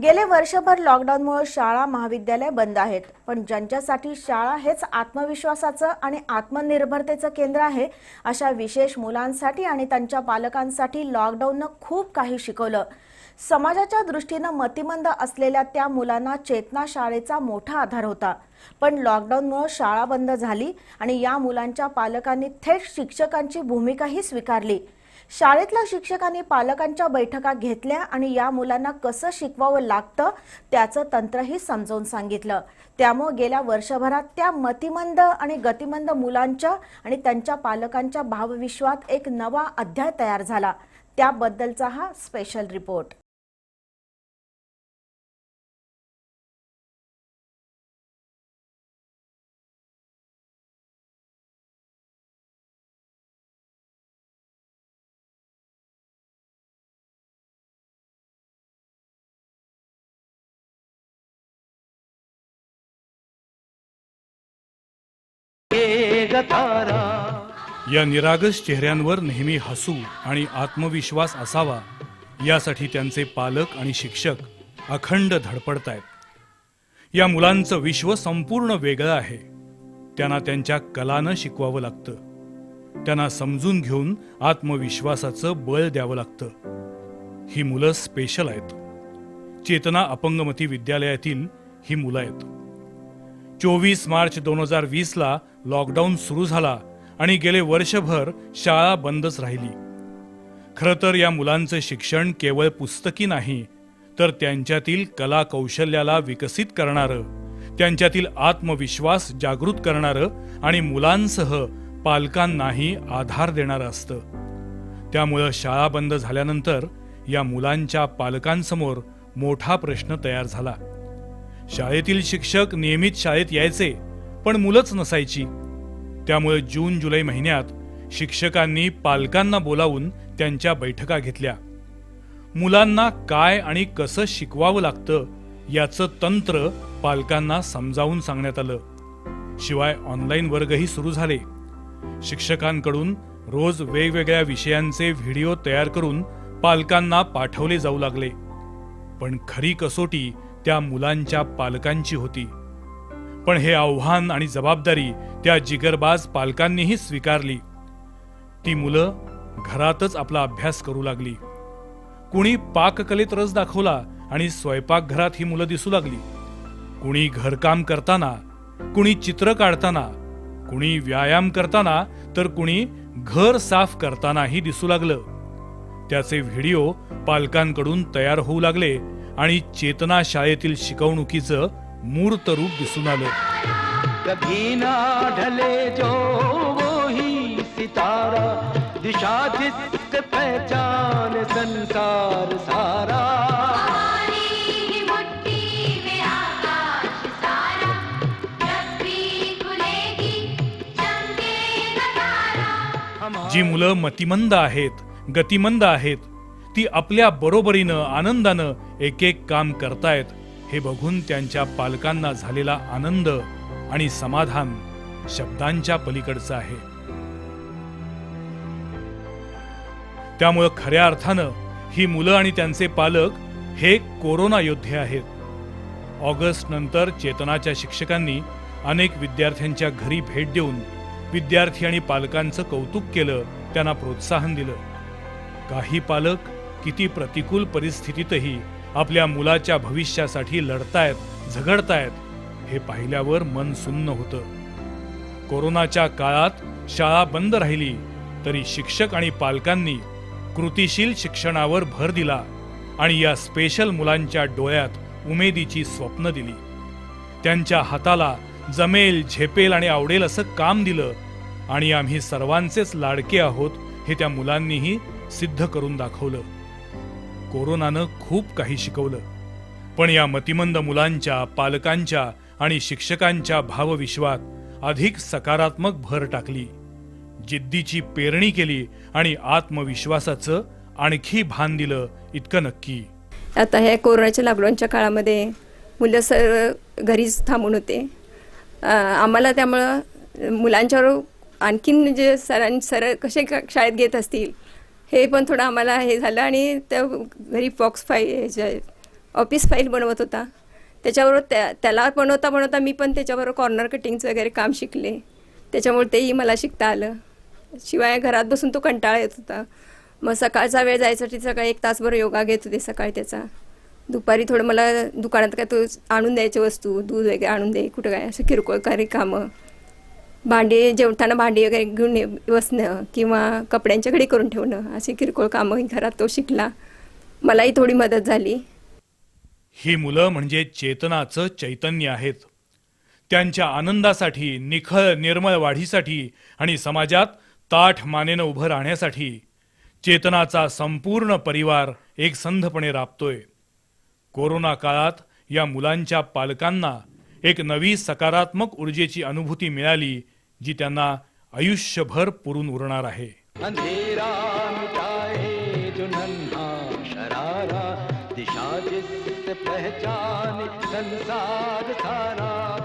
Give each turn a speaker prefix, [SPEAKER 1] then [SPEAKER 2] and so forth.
[SPEAKER 1] गेले वर्षभर लॉकडाऊनमुळे शाळा महाविद्यालय बंद आहेत, पण ज्यांच्यासाठी शाळा हेच आत्मविश्वासाचं आणि आत्मनिर्भरतेचं केंद्र आहे, अशा विशेष मुलांसाठी आणि त्यांच्या पालकांसाठी लॉकडाऊननं खूप काही शिकवलं. समाजाच्या दृष्टीनं मतिमंद असलेल्या त्या मुलांना चेतना शाळेचा मोठा आधार होता. पण लॉकडाऊनमुळे शाळा बंद झाली आणि या मुलांच्या पालकांनी थेट शिक्षकांची भूमिकाही स्वीकारली. शाळेतल्या शिक्षकांनी पालकांच्या बैठका घेतल्या आणि या मुलांना कसं शिकवावं लागतं त्याचं तंत्रही समजावून सांगितलं. त्यामुळे गेल्या वर्षभरात त्या मतिमंद आणि गतिमंद मुलांच्या आणि त्यांच्या पालकांच्या भावविश्वात एक नवा अध्याय तयार झाला. त्याबद्दलचा हा स्पेशल रिपोर्ट.
[SPEAKER 2] या निरागस चेहऱ्यांवर नेहमी हसू आणि आत्मविश्वास असावा यासाठी त्यांचे पालक आणि शिक्षक अखंड धडपडतायत. या मुलांचं विश्व संपूर्ण वेगळं आहे. त्यांना त्यांच्या कलानं शिकवावं लागतं. त्यांना समजून घेऊन आत्मविश्वासाचं बळ द्यावं लागतं. ही मुलं स्पेशल आहेत. चेतना अपंगमती विद्यालयातील ही मुलं आहेत. 24 मार्च 2020ला लॉकडाऊन सुरू झाला आणि गेले वर्षभर शाळा बंदच राहिली. खरं तर या मुलांचं शिक्षण केवळ पुस्तकी नाही, तर त्यांच्यातील कला कौशल्याला विकसित करणारं, त्यांच्यातील आत्मविश्वास जागृत करणारं आणि मुलांसह पालकांनाही आधार देणारं असतं. त्यामुळं शाळा बंद झाल्यानंतर या मुलांच्या पालकांसमोर मोठा प्रश्न तयार झाला. शाळेतील शिक्षक नियमित शाळेत यायचे, पण मुलंच नसायची. त्यामुळे जून-जुलै महिन्यात शिक्षकांनी पालकांना बोलावून त्यांच्या बैठका घेतल्या. मुलांना काय आणि कसं शिकवावं लागतं याचं तंत्र पालकांना समजावून सांगण्यात आलं. शिवाय ऑनलाईन वर्गही सुरू झाले. शिक्षकांकडून रोज वेगवेगळ्या विषयांचे व्हिडिओ तयार करून पालकांना पाठवले जाऊ लागले. पण खरी कसोटी त्या मुलांच्या पालकांची होती. पण हे आव्हान आणि जबाबदारी त्या जिगरबाज पालकांनीही स्वीकारली. ती मुलं घरातच आपला अभ्यास करू लागली. कुणी पाककलेत रस दाखवला आणि स्वयंपाकघरात ही मुलं दिसू लागली. कुणी घरकाम करताना, कुणी चित्र काढताना, कुणी व्यायाम करताना, तर कुणी घर साफ करतानाही दिसू लागलं. त्याचे व्हिडिओ पालकांकडून तयार होऊ लागले आणि चेतना शाळेतील शिकवणुकीचं मूर्त रूप दिसून आलं.
[SPEAKER 3] कभी ना ढले जो वो ही सितारा, दिशा जिससे पहचान संसार सारा.
[SPEAKER 2] जी मुलं मतिमंद आहेत, गतिमंद आहेत, ती आपल्या बरोबरीनं आनंदानं एक एक काम करतायत हे बघून त्यांच्या पालकांना झालेला आनंद आणि समाधान शब्दांच्या पलीकडचं आहे. त्यामुळं खऱ्या अर्थानं ही मुलं आणि त्यांचे पालक हे कोरोना योद्धे आहेत. ऑगस्ट नंतर चेतनाच्या शिक्षकांनी अनेक विद्यार्थ्यांच्या घरी भेट देऊन विद्यार्थी आणि पालकांचं कौतुक केलं, त्यांना प्रोत्साहन दिलं. काही पालक किती प्रतिकूल परिस्थितीतही आपल्या मुलाच्या भविष्यासाठी लढतायत, झगडतायत हे पाहिल्यावर मन सुन्न होतं. कोरोनाच्या काळात शाळा बंद राहिली तरी शिक्षक आणि पालकांनी कृतिशील शिक्षणावर भर दिला आणि या स्पेशल मुलांच्या डोळ्यात उमेदीची स्वप्न दिली. त्यांच्या हाताला जमेल, झेपेल आणि आवडेल असं काम दिलं आणि आम्ही सर्वांचेच लाडके आहोत हे त्या मुलांनीही सिद्ध करून दाखवलं. कोरोनानं खूप काही शिकवलं, पण या मतिमंद मुलांच्या, पालकांच्या आणि शिक्षकांच्या भावविश्वात अधिक सकारात्मक भर टाकली. जिद्दीची पेरणी केली आणि आत्मविश्वासाचं आणखी भान दिलं, इतकं नक्की.
[SPEAKER 4] आता ह्या कोरोनाच्या लॉकडाऊनच्या काळामध्ये मुलं सर्व घरीच थांबून होते. आम्हाला त्यामुळं मुलांच्यावर आणखीन जे सर कसे शाळेत घेत असतील हे पण थोडं आम्हाला हे झालं आणि त्या घरी ऑफिस फाईल बनवत होता. त्याच्याबरोबर त्याला बनवता बनवता मी पण त्याच्याबरोबर कॉर्नर कटिंगचं वगैरे काम शिकले. त्याच्यामुळे तेही मला शिकता आलं. शिवाय घरात बसून तो कंटाळा येत होता. मग सकाळचा वेळ जायसाठी सकाळी 1 तासभर योगा घेत होते सकाळी त्याचा. दुपारी थोडं मला दुकानात काय तो आणून द्यायचे वस्तू, दूध वगैरे आणून दे, कुठं काय असं किरकोळकारी कामं, भांडी जेवताना भांडी वगैरे घेऊन बसणं किंवा कपड्यांच्या घडी करून ठेवणं, अशी किरकोळ कामं घरात तो शिकला. मलाही थोडी मदत झाली.
[SPEAKER 2] ही मुलं म्हणजे चेतनाचं चैतन्य आहेत. त्यांच्या आनंदासाठी, निखळ निर्मळ वाढीसाठी आणि समाजात ताठ मानेनं उभं राहण्यासाठी चेतनाचा संपूर्ण परिवार एकसंधपणे राबतोय. कोरोना काळात या मुलांच्या पालकांना एक नवी सकारात्मक ऊर्जेची अनुभूती मिळाली, जी त्यांना आयुष्यभर पुरून उरणार आहे.
[SPEAKER 3] अंधेरा मिटाए जो नन्हा शरारा, दिशा जिससे पहचाने संसार सारा.